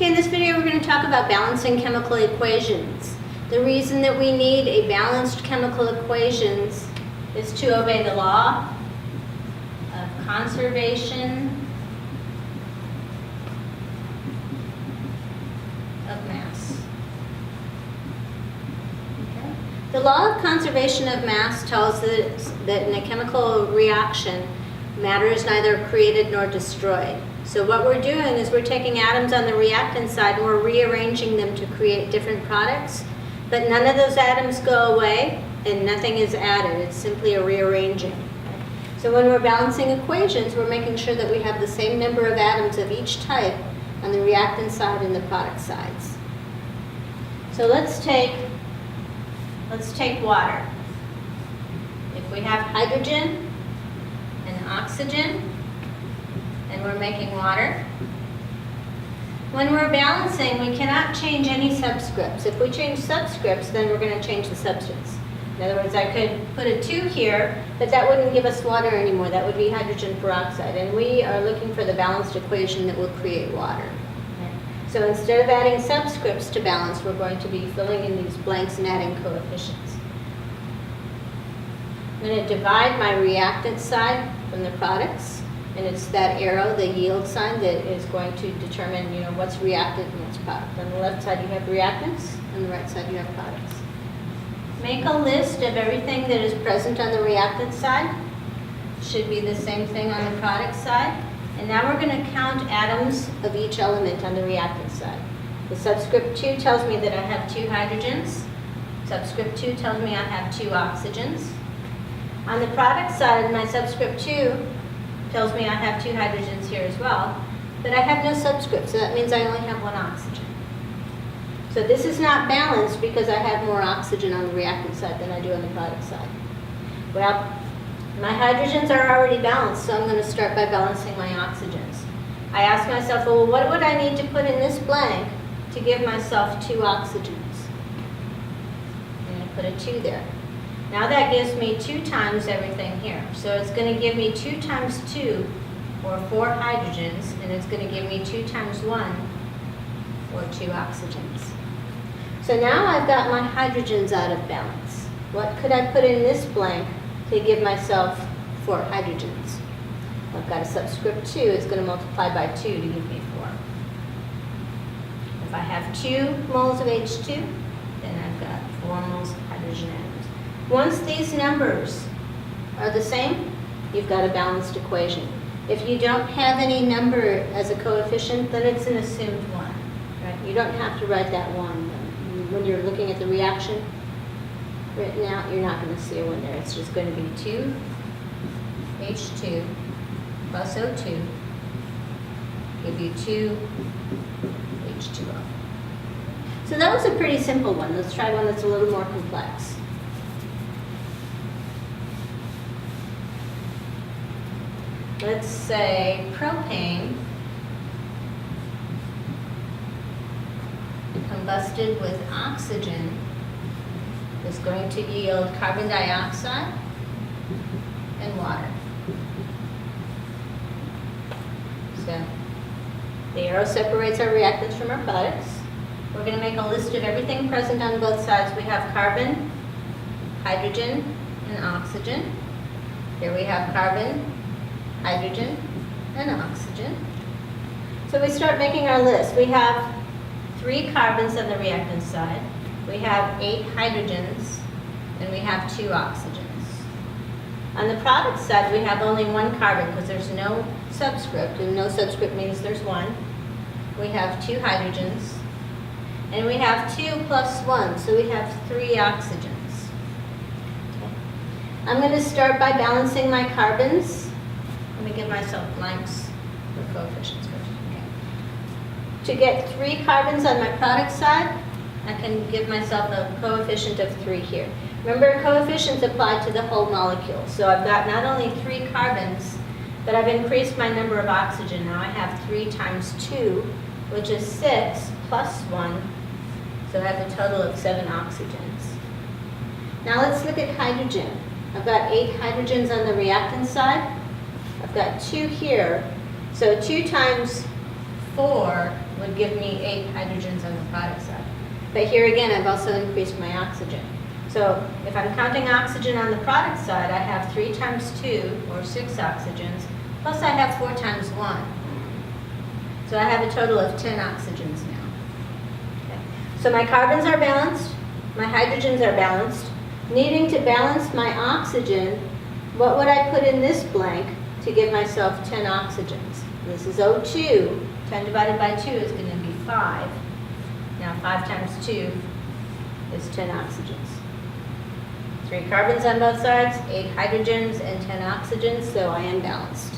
Okay, in this video we're going to talk about balancing chemical equations. The reason that we need a balanced chemical equations is to obey the law of conservation of mass. Okay. The law of conservation of mass tells us that in a chemical reaction, matter is neither created nor destroyed. So what we're doing is we're taking atoms on the reactant side and we're rearranging them to create different products, but none of those atoms go away and nothing is added. It's simply a rearranging. So when we're balancing equations, we're making sure that we have the same number of atoms of each type on the reactant side and the product sides. So let's take water. If we have hydrogen and oxygen, and we're making water. When we're balancing, we cannot change any subscripts. If we change subscripts, then we're going to change the substance. In other words, I could put a 2 here, but that wouldn't give us water anymore. That would be hydrogen peroxide. And we are looking for the balanced equation that will create water. Okay. So instead of adding subscripts to balance, we're going to be filling in these blanks and adding coefficients. I'm going to divide my reactant side from the products. And it's that arrow, the yield sign, that is going to determine, what's reactant and what's product. On the left side you have reactants, on the right side you have products. Make a list of everything that is present on the reactant side. Should be the same thing on the product side. And now we're going to count atoms of each element on the reactant side. The subscript 2 tells me that I have 2 hydrogens. Subscript 2 tells me I have 2 oxygens. On the product side, my subscript 2 tells me I have 2 hydrogens here as well, but I have no subscript, so that means I only have 1 oxygen. So this is not balanced because I have more oxygen on the reactant side than I do on the product side. Well, my hydrogens are already balanced, so I'm going to start by balancing my oxygens. I ask myself, well, what would I need to put in this blank to give myself 2 oxygens? And I put a 2 there. Now that gives me 2 times everything here. So it's going to give me 2 times 2, or 4 hydrogens, and it's going to give me 2 times 1, or 2 oxygens. So now I've got my hydrogens out of balance. What could I put in this blank to give myself 4 hydrogens? I've got a subscript 2. It's going to multiply by 2 to give me 4. If I have 2 moles of H2, then I've got 4 moles of hydrogen atoms. Once these numbers are the same, you've got a balanced equation. If you don't have any number as a coefficient, then it's an assumed 1. Right? You don't have to write that 1. When you're looking at the reaction written out, you're not going to see a 1 there. It's just going to be 2 H2 plus O2 give you 2 H2O. So that was a pretty simple one. Let's try one that's a little more complex. Let's say propane combusted with oxygen is going to yield carbon dioxide and water. So the arrow separates our reactants from our products. We're going to make a list of everything present on both sides. We have carbon, hydrogen, and oxygen. Here we have carbon, hydrogen, and oxygen. So we start making our list. We have 3 carbons on the reactant side. We have 8 hydrogens, and we have 2 oxygens. On the product side, we have only 1 carbon because there's no subscript, and no subscript means there's 1. We have 2 hydrogens, and we have 2 plus 1, so we have 3 oxygens. Okay. I'm going to start by balancing my carbons. Let me give myself blanks for coefficients first. Okay. To get 3 carbons on my product side, I can give myself a coefficient of 3 here. Remember, coefficients apply to the whole molecule. So I've got not only 3 carbons, but I've increased my number of oxygen. Now I have 3 times 2, which is 6, plus 1. So I have a total of 7 oxygens. Now let's look at hydrogen. I've got 8 hydrogens on the reactant side. I've got 2 here. So 2 times 4, would give me 8 hydrogens on the product side. But here again, I've also increased my oxygen. So if I'm counting oxygen on the product side, I have 3 times 2, or 6 oxygens, plus I have 4 times 1. So I have a total of 10 oxygens now. Okay. So my carbons are balanced, my hydrogens are balanced. Needing to balance my oxygen, what would I put in this blank to give myself 10 oxygens? This is O2. 10 divided by 2 is going to be 5. Now 5 times 2 is 10 oxygens. 3 carbons on both sides, 8 hydrogens, and 10 oxygens, so I am balanced.